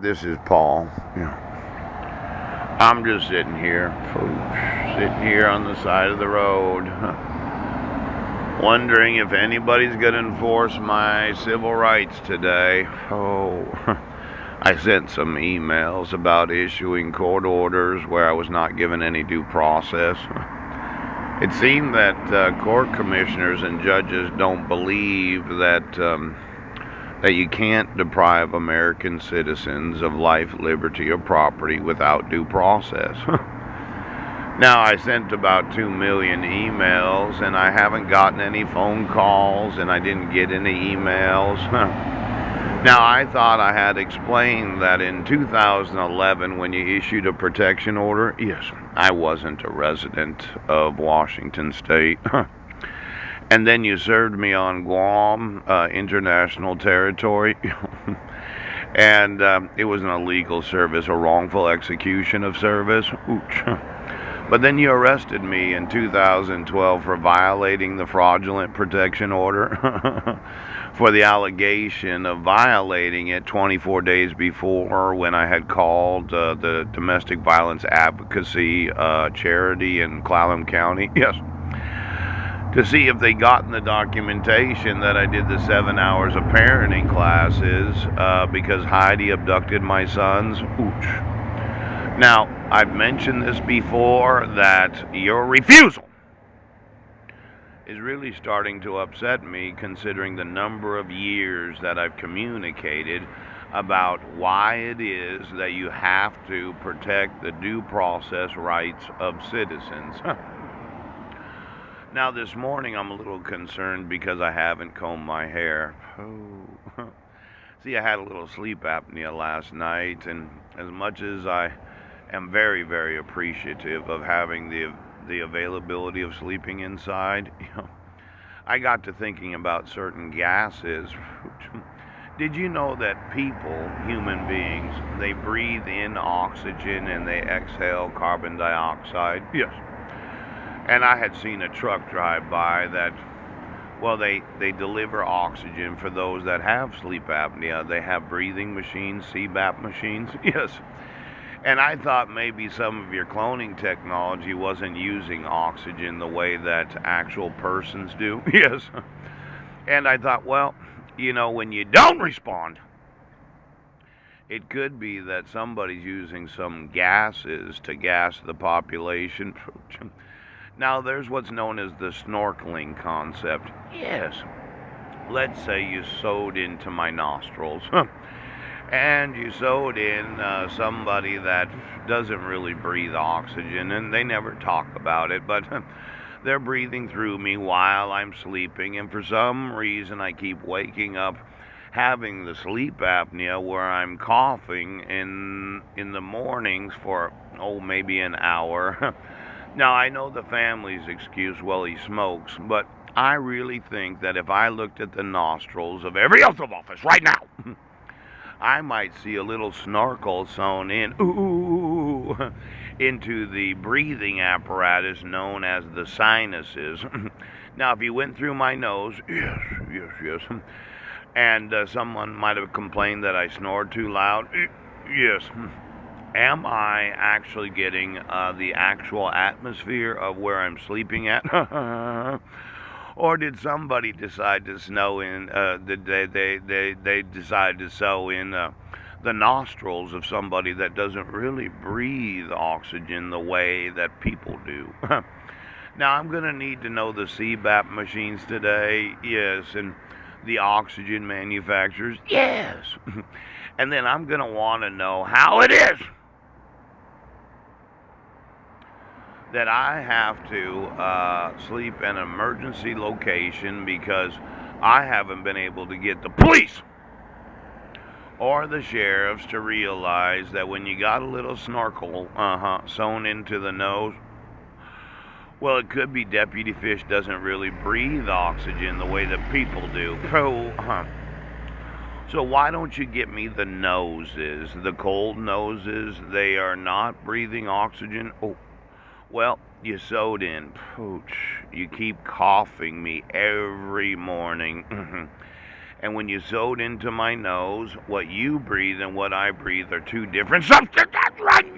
this is Paul. I'm just sitting here, folks, sitting here on the side of the road, wondering if anybody's going to enforce my civil rights today. Oh, I sent some emails about issuing court orders where I was not given any due process. It seemed that court commissioners and judges don't believe that you can't deprive American citizens of life, liberty, or property without due process. Now, I sent about 2 million emails, and I haven't gotten any phone calls, and I didn't get any emails. Now, I thought I had explained that in 2011, when you issued a protection order, yes, I wasn't a resident of Washington State. And then you served me on Guam, international territory. And it was an illegal service, a wrongful execution of service. Ooch. But then you arrested me in 2012 for violating the fraudulent protection order for the allegation of violating it 24 days before when I had called the Domestic Violence Advocacy Charity in Clallam County. Yes. To see if they got in the documentation that I did the 7 hours of parenting classes because Heidi abducted my sons. Ooch. Now, I've mentioned this before that your refusal is really starting to upset me considering the number of years that I've communicated about why it is that you have to protect the due process rights of citizens. Now, this morning I'm a little concerned because I haven't combed my hair. Oh. See, I had a little sleep apnea last night, and as much as I am very, very appreciative of having the availability of sleeping inside, I got to thinking about certain gases. Did you know that people, human beings, they breathe in oxygen and they exhale carbon dioxide? Yes. And I had seen a truck drive by that, well, they deliver oxygen for those that have sleep apnea. They have breathing machines, CPAP machines. Yes. And I thought maybe some of your cloning technology wasn't using oxygen the way that actual persons do. Yes. And I thought, well, when you don't respond, it could be that somebody's using some gases to gas the population. Now, there's what's known as the snorkeling concept. Yes. Let's say you sewed into my nostrils. And you sewed in somebody that doesn't really breathe oxygen, and they never talk about it, but they're breathing through me while I'm sleeping, and for some reason I keep waking up having the sleep apnea where I'm coughing in the mornings for, maybe an hour. Now, I know the family's excuse, well, he smokes, but I really think that if I looked at the nostrils of every oath of office right now, I might see a little snorkel sewn in, into the breathing apparatus known as the sinuses. Now, if you went through my nose, yes, and someone might have complained that I snored too loud, yes. Am I actually getting the actual atmosphere of where I'm sleeping at? Or did somebody decide to snow in? Did they decide to sew in the nostrils of somebody that doesn't really breathe oxygen the way that people do? Now I'm gonna need to know the CPAP machines today, yes, and the oxygen manufacturers, yes, and then I'm gonna want to know how it is that I have to sleep in an emergency location because I haven't been able to get the police or the sheriffs to realize that when you got a little snorkel sewn into the nose, well, it could be Deputy Fish doesn't really breathe oxygen the way that people do. So why don't you get me the noses, the cold noses? They are not breathing oxygen. Oh, well, you sewed in. Pooch, you keep coughing me every morning. And when you sewed into my nose, what you breathe and what I breathe are two different substances. Run!